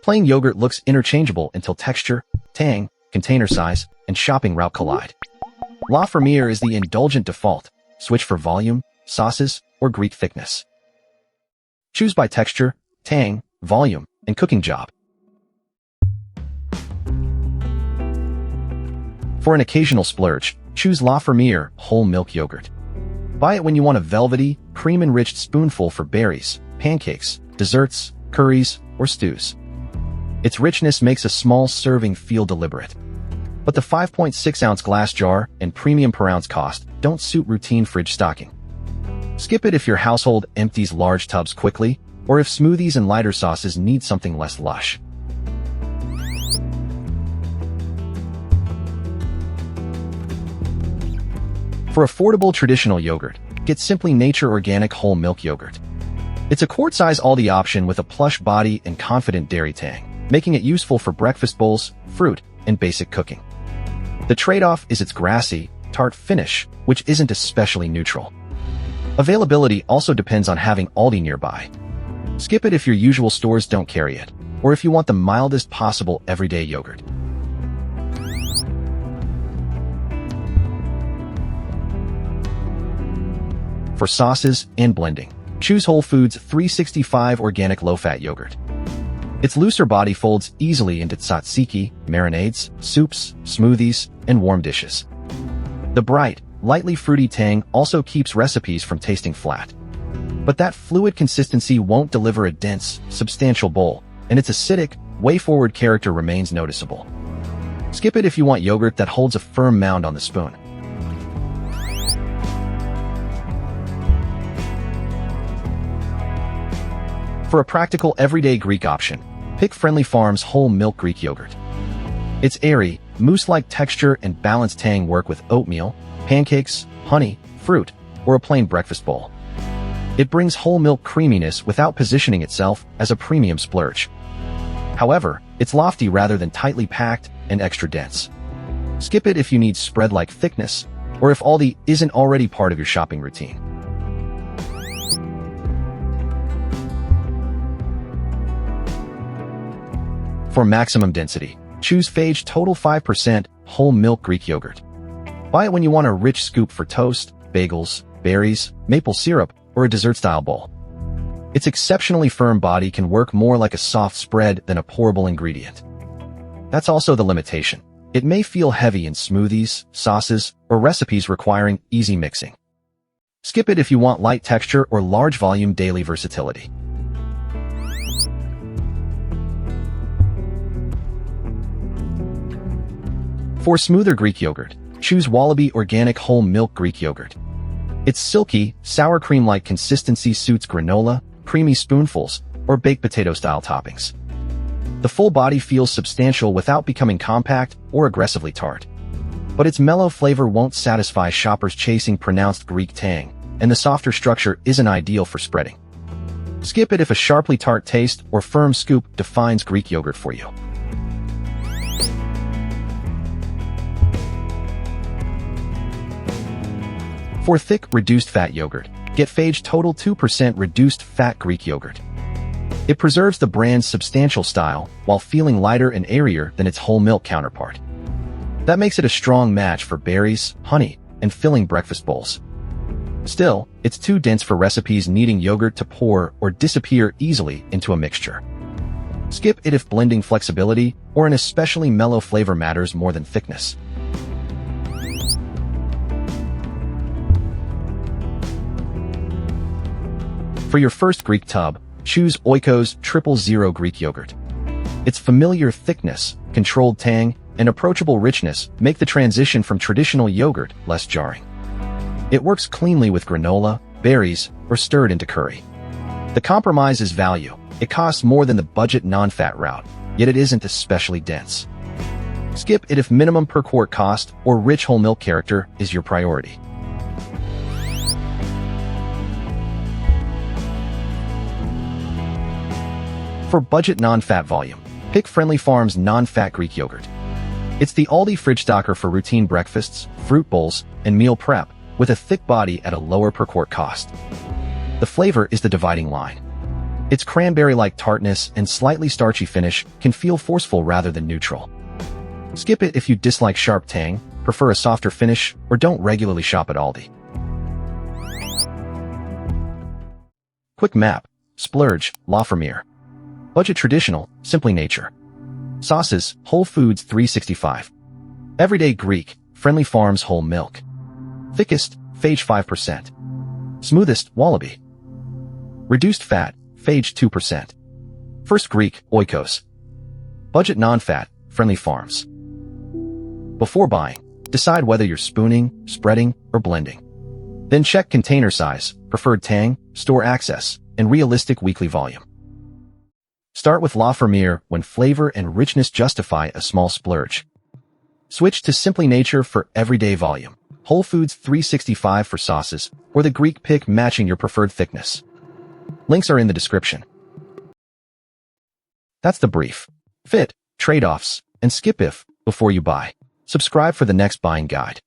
plain yogurt looks interchangeable until texture, tang, container size, and shopping route collide. La Fermière is the indulgent default. Switch for volume, sauces, or Greek thickness. Choose by texture, tang, volume, and cooking job. For an occasional splurge, choose La Fermière Whole Milk Yogurt. Buy it when you want a velvety, cream-enriched spoonful for berries, pancakes, desserts, curries, or stews. Its richness makes a small serving feel deliberate. But the 5.6-ounce glass jar and premium per ounce cost don't suit routine fridge stocking. Skip it if your household empties large tubs quickly, or if smoothies and lighter sauces need something less lush. For affordable traditional yogurt, get Simply Nature Organic Whole Milk Yogurt. It's a quart-size Aldi option with a plush body and confident dairy tang, making it useful for breakfast bowls, fruit, and basic cooking. The trade-off is its grassy, tart finish, which isn't especially neutral. Availability also depends on having Aldi nearby. Skip it if your usual stores don't carry it, or if you want the mildest possible everyday yogurt. For sauces and blending, choose Whole Foods 365 Organic Low-Fat Yogurt. Its looser body folds easily into tzatziki, marinades, soups, smoothies, and warm dishes. The bright, lightly fruity tang also keeps recipes from tasting flat. But that fluid consistency won't deliver a dense, substantial bowl, and its acidic, way-forward character remains noticeable. Skip it if you want yogurt that holds a firm mound on the spoon. For a practical everyday Greek option, pick Friendly Farms Whole Milk Greek Yogurt. Its airy, mousse-like texture and balanced tang work with oatmeal, pancakes, honey, fruit, or a plain breakfast bowl. It brings whole milk creaminess without positioning itself as a premium splurge. However, it's lofty rather than tightly packed and extra dense. Skip it if you need spread-like thickness, or if Aldi isn't already part of your shopping routine. For maximum density, choose Fage Total 5% Whole Milk Greek Yogurt. Buy it when you want a rich scoop for toast, bagels, berries, maple syrup, or a dessert-style bowl. Its exceptionally firm body can work more like a soft spread than a pourable ingredient. That's also the limitation. It may feel heavy in smoothies, sauces, or recipes requiring easy mixing. Skip it if you want light texture or large volume daily versatility. For smoother Greek yogurt, choose Wallaby Organic Whole Milk Greek Yogurt. Its silky, sour cream-like consistency suits granola, creamy spoonfuls, or baked potato-style toppings. The full body feels substantial without becoming compact or aggressively tart. But its mellow flavor won't satisfy shoppers chasing pronounced Greek tang, and the softer structure isn't ideal for spreading. Skip it if a sharply tart taste or firm scoop defines Greek yogurt for you. For thick, reduced-fat yogurt, get Fage Total 2% reduced-fat Greek yogurt. It preserves the brand's substantial style while feeling lighter and airier than its whole milk counterpart. That makes it a strong match for berries, honey, and filling breakfast bowls. Still, it's too dense for recipes needing yogurt to pour or disappear easily into a mixture. Skip it if blending flexibility or an especially mellow flavor matters more than thickness. For your first Greek tub, choose Oikos 000 Greek Yogurt. Its familiar thickness, controlled tang, and approachable richness make the transition from traditional yogurt less jarring. It works cleanly with granola, berries, or stirred into curry. The compromise is value. It costs more than the budget non-fat route, yet it isn't especially dense. Skip it if minimum per quart cost or rich whole milk character is your priority. For budget non-fat volume, pick Friendly Farms Non-Fat Greek Yogurt. It's the Aldi fridge stocker for routine breakfasts, fruit bowls, and meal prep, with a thick body at a lower per quart cost. The flavor is the dividing line. Its cranberry-like tartness and slightly starchy finish can feel forceful rather than neutral. Skip it if you dislike sharp tang, prefer a softer finish, or don't regularly shop at Aldi. Quick map. Splurge, La Fermière. Budget traditional, simply nature. Sauces, Whole Foods 365. Everyday Greek, Friendly Farms Whole Milk. Thickest, Fage 5%. Smoothest, Wallaby. Reduced fat, Fage 2%. First Greek, Oikos. Budget non-fat, Friendly Farms. Before buying, decide whether you're spooning, spreading, or blending. Then check container size, preferred tang, store access, and realistic weekly volume. Start with La Fermière when flavor and richness justify a small splurge. Switch to Simply Nature for everyday volume, Whole Foods 365 for sauces, or the Greek pick matching your preferred thickness. Links are in the description. That's the brief. Fit, trade-offs, and skip if before you buy. Subscribe for the next buying guide.